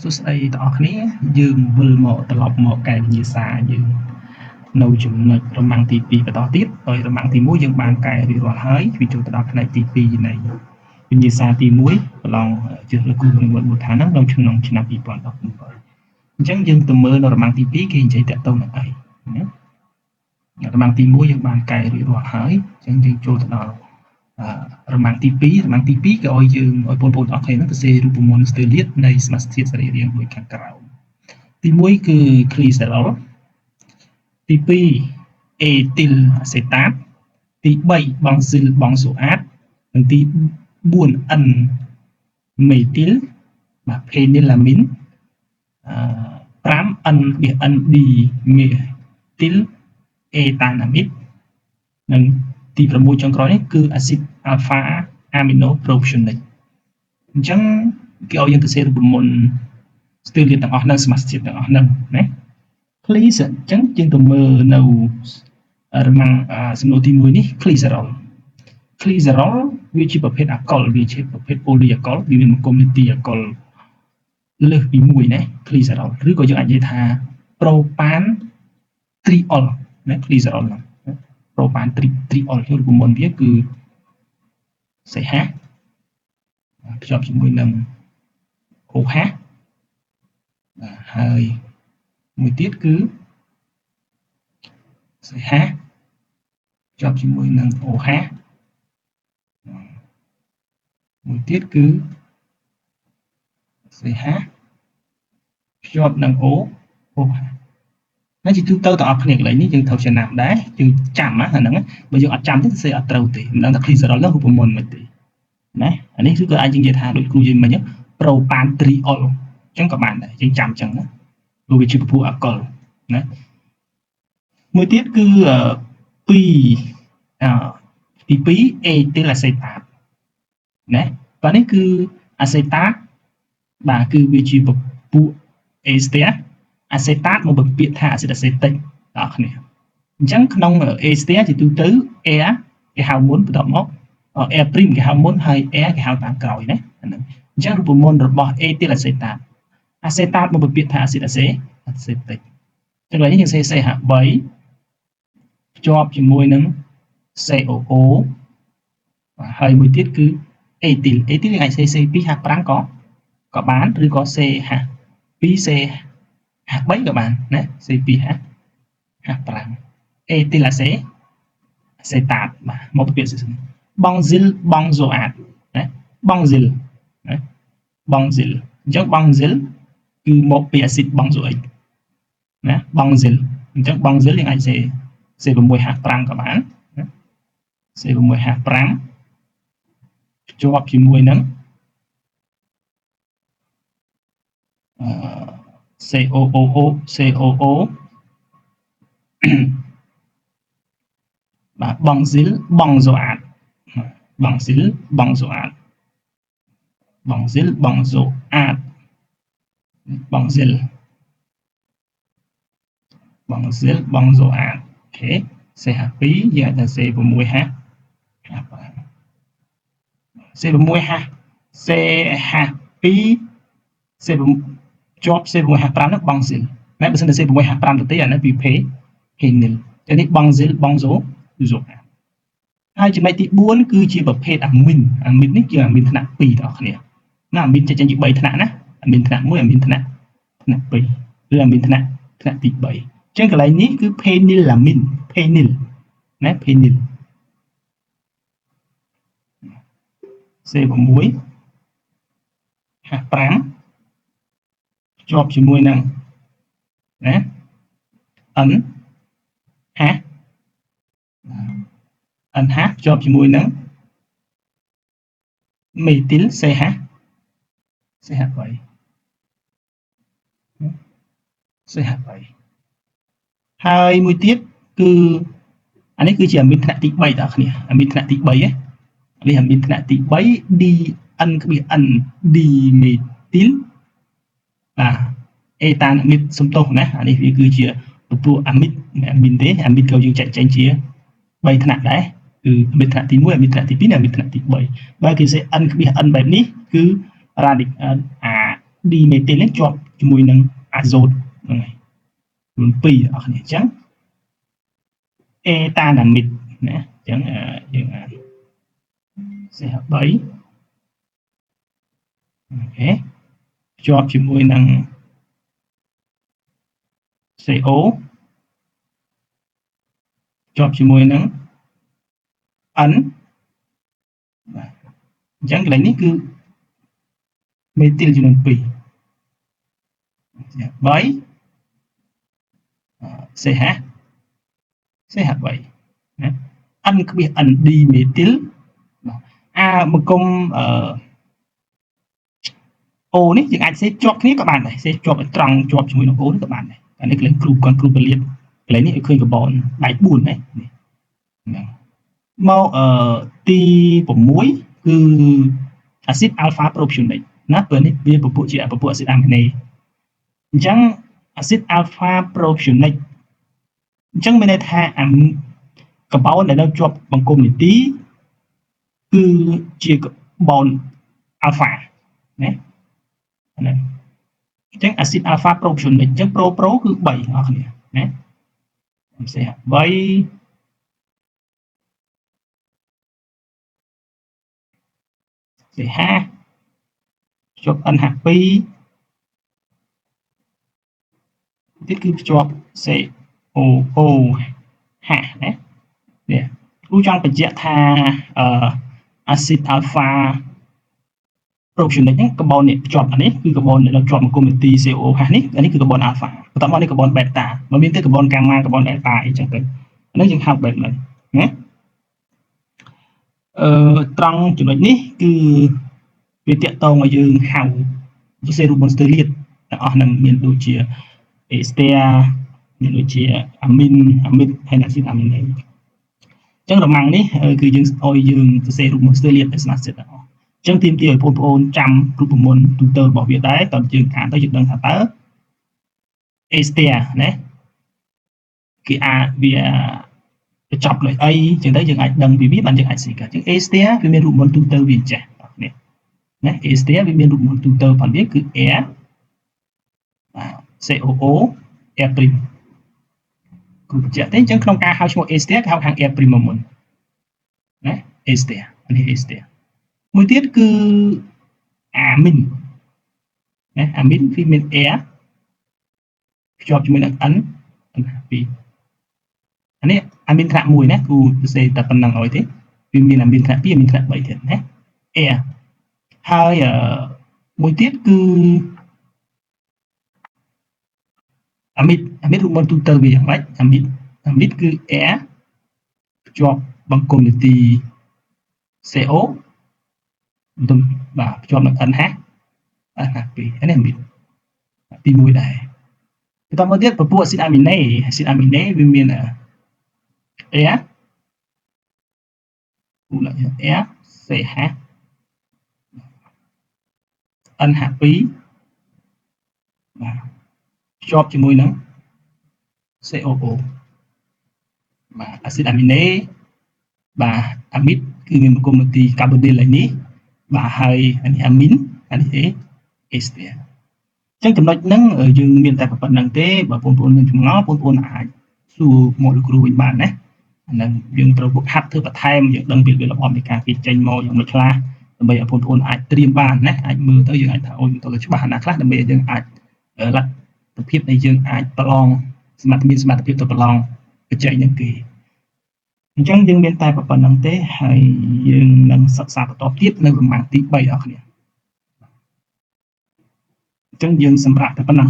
សួស្តីទាំងអស់គ្នាយើងវិលមកត្រឡប់មកកែវិញ្ញាសាយើងនៅចំណុចរមាំងទី2បន្តទៀតដោយរមាំងទី1យើងបានកែរួចរាល់ហើយវាចូលទៅដល់ផ្នែកទី2នៃវិញ្ញាសាទី1ប្រឡងជ្រើសរើសគ្រូនិវត្តន៍មូលដ្ឋាននៅក្នុងឆ្នាំ2017អញ្ចឹងយើងទៅមើលនៅរមាំងទី2គេនិយាយតាក់ទងនឹងអីណារមាំងទី1យើងបានកែរួចរាល់ហើយអញ្ចឹងយើងចូលទៅដល់រមាំងទី2រមាំងទី2គេឲ្យយើងឲ្យបងប្អូនទាំងអស់គ្នានឹងទៅសេរូបមន្តស្ទើរលាតនៃសមាសធាតុសរីរាង្គដូចខាងក្រោមទី1គឺ glycerol ទី2 ethyl acetate ទី3 benzyl benzoate និងទី4 N methyl បាទ phenylamine 5 ND methyl ethanamide និងទី6ចុងក្រោយនេះគឺ acid alpha aminopropionate អញ្ចឹងគេឲ្យយើងទៅសេរូបមន្តស្ទើរលាតទាំងអស់នៅសមាសធាតុទាំងអស់ហ្នឹងណា please អញ្ចឹងយើងទៅមើលនៅរមាំងសំណួរទី1នេះ glycerol វាជាប្រភេទអាកុលវាជាប្រភេទ polyalcohol វាមានគុណនីតិអាកុលលើសពី1ណា glycerol ឬក៏យើងអាចនិយាយថា propan triol ណា glycerol ហ្នឹង propan triol រូបមន្តវាគឺ CH ភ្ជាប់ជាមួយនឹង OH ហើយមួយទៀតគឺ CH ភ្ជាប់ជាមួយនឹង OH មួយទៀតគឺ CH ភ្ជាប់នឹង OH ហើយជាទូទៅទាំងអស់គ្នាកន្លែងនេះយើងត្រូវចំណាំដែរយើងចាំអាហ្នឹងបើយើងអត់ចាំទេសេអត់ត្រូវទេមិនដឹងថា glycerol នោះរូបមន្តមិនទេណាអានេះគឺក៏អាចយើងនិយាយថាដូចគ្រូនិយាយមិញ propan triol អញ្ចឹងក៏បានដែរយើងចាំអញ្ចឹងណាព្រោះវាជាពពួកអាកុលណាមួយទៀតគឺទី2 ethyl acetate ណាបាទនេះគឺ acetate បាទគឺវាជាពពួក ester acetate មកពាក្យថា acid acetic ដល់គ្នាអញ្ចឹងក្នុង ester ជាទូទៅ air គេហៅមុនបន្ទាប់មក air prim គេហៅមុនហើយ air គេហៅតាមក្រោយណាហ្នឹងអញ្ចឹងរូបមន្តរបស់ ethyl acetate មកពាក្យថា acid acetic ចឹងឡើយនេះយើងសេ CH3 ភ្ជាប់ជាមួយនឹង COO ហើយមួយទៀតគឺ ethyl យើងអាចសេ C2H5 ក៏បានឬក៏ CH2 CH3 ក៏បានណា C2H5 ethyl acetate បាទមកពាក្យ benzyl benzoate ណា benzyl ណា benzyl អញ្ចឹង benzyl គឺមកពី acid benzoic ណា benzyl អញ្ចឹង benzyl យើងអាចសេ C6H5 ក៏បានណា C6H5 ភ្ជាប់ជាមួយនឹងCOO បាទ benzyl benzoate អូខេ CH2 យើងអាចថា C6H ជាប់ C6H5 នោះ benzyl តែបើសិនតែ C6H5 ទៅទេអានេះវា phenyl ចឹងនេះ benzyl benzoate ហើយចំណុចទី4គឺជាប្រភេទអាមីននេះគឺអាមីនថ្នាក់2បងប្អូនគ្នាណាអាមីនចេញជា3ថ្នាក់ណាអាមីនថ្នាក់1អាមីនថ្នាក់2ឬអាមីនថ្នាក់ទី3អញ្ចឹងកន្លែងនេះគឺ phenylamine phenyl ណា phenyl C6H5 ភ្ជាប់ជាមួយនឹងណា NH ភ្ជាប់ជាមួយនឹង methyl CH3 ហើយមួយទៀតគឺអានេះគឺជាអាមីនថ្នាក់ទី3បងប្អូនគ្នាអាមីនថ្នាក់ទី3នេះអាមីនថ្នាក់ទី3 DN(N) dimethyl ethanamide សំទោសណាអានេះវាគឺជាពពួកអាមីនទេអាមីនក៏យើងចែកចេញជា3ថ្នាក់ដែរគឺអាមីនថ្នាក់ទី1អាមីនថ្នាក់ទី2និងអាមីនថ្នាក់ទី3បើគេសេ N(N) បែបនេះគឺ radical dimethyl នេះជាប់ជាមួយនឹង azote ហ្នឹងហើយរួមពីរអស់គ្នាអញ្ចឹង etanamide ណាអញ្ចឹងយើងអាន CH3 អូខេភ្ជាប់ជាមួយនឹង CO ភ្ជាប់ជាមួយនឹង N បាទអញ្ចឹងកន្លែងនេះគឺ methyl ចំនួន2 3 CH CH3 ណា N ក្បៀស N dimethyl មកគុំO នេះយើងអាចសេជាប់គ្នាក៏បានដែរសេជាប់ឲ្យត្រង់ជាប់ជាមួយនឹង O នេះក៏បានដែរអានេះកន្លែងគ្រូគាត់គ្រូពលាតកន្លែងនេះឲ្យឃើញកាបូនដៃ4ណាហ្នឹងមកទី6គឺអាស៊ីត alpha propionic ណាព្រោះនេះវាពពួកជាពពួកអាស៊ីតអាមីណេអញ្ចឹងអាស៊ីត alpha propionic អញ្ចឹងមានន័យថាកាបូនដែលនៅជាប់បង្គំនីតិគឺជាកាបូន alpha ណាហ្នឹងអញ្ចឹងអាស៊ីត alpha propionic អញ្ចឹង pro គឺ3បងប្អូនណាខ្ញុំសេ3CH ជាប់ NH2 ទៀតគឺភ្ជាប់ COOH ណានេះគ្រូចង់បញ្ជាក់ថាអាស៊ីត alpha propionic ហ្នឹងកាបូននេះភ្ជាប់អានេះគឺកាបូនដែលជាប់មកគុំនីតិ COOH នេះអានេះគឺកាបូន alpha បន្ទាប់មកនេះកាបូន beta បើមានទេកាបូន gamma កាបូន delta អីចឹងទៅអានេះយើងហៅបែបហ្នឹងណាត្រង់ចំណុចនេះគឺវាតាក់ទងឲ្យយើងហៅវិសេរូបមន្តស្ទើរលាតទាំងអស់ហ្នឹងមានដូចជា ester មានដូចជាអាមីនហើយអាស៊ីតអាមីណេអញ្ចឹងរមាំងនេះគឺយើងឲ្យយើងវិសេរូបមន្តស្ទើរលាតទៅស្មាសិតទាំងអស់អញ្ចឹងទាមទារឲ្យបងប្អូនចាំរូបមន្តទូទៅរបស់វាដែរតើយើងអានទៅយើងដឹងថាតើ ester ណាគេវាបញ្ចប់ដោយអីអញ្ចឹងទៅយើងអាចដឹងពីវាបានយើងអាចស៊ីកាអញ្ចឹង ester វាមានរូបមន្តទូទៅវាចេះនេះណា ester វាមានរូបមន្តទូទៅផងវាគឺ air COO air prim គ្រូបញ្ជាក់ទេអញ្ចឹងក្នុងការហៅឈ្មោះ ester គេហៅខាង air prim មុនណា ester នេះ ester មួយទៀតគឺអាមីនណាអាមីនវាមាន air ភ្ជាប់ជាមួយនឹង N 2អានេះអាមីនថ្នាក់1ណាគ្រូសរសេរតែប៉ុណ្្នឹងឲ្យទេវាមានអាមីនថ្នាក់2អាមីនថ្នាក់3ទៀតណា air ហើយមួយទៀតគឺអាមីនរូបមន្តទូទៅវាយ៉ាងម៉េចអាមីនគឺ air ភ្ជាប់បង្គំនីតិ CO បាទភ្ជាប់នឹង NH អា2អានេះអាមីនទី1ដែរបន្តមកទៀតពពួកអាស៊ីតអាមីណេវាមានair CH NH2 បាទភ្ជាប់ជាមួយនឹង COO បាទអាស៊ីតអាមីណេបាទអាមីតគឺមានបង្គំនីតិកាបូនីលឯនេះបាទហើយអានេះអាមីនអានេះអេស្ទេអញ្ចឹងចំណុចហ្នឹងយើងមានតែប៉ុណ្្នឹងទេបើបងប្អូនមានចម្ងល់បងប្អូនអាចសួរមកលោកគ្រូវិញបានណាអាហ្នឹងយើងត្រូវហ្វឹកហាត់ធ្វើបន្ថែមយើងដឹងពីរបបនៃការគេចេញមកយ៉ាងម៉េចខ្លះដើម្បីឲ្យបងប្អូនអាចត្រៀមបានណាអាចមើលទៅយើងអាចថាអូយទៅច្បាស់ណាខ្លះដើម្បីឲ្យយើងអាចលទ្ធភាពនៃយើងអាចប្រឡងសមត្ថភាពទៅប្រឡងបច្ចេកនឹងគេអញ្ចឹងយើងមានតែប៉ុណ្្នឹងទេហើយយើងនឹងសិក្សាបន្តទៀតនៅប្រមាណទី3បងប្អូនអញ្ចឹងយើងសម្រាប់តែប៉ុណ្ណឹង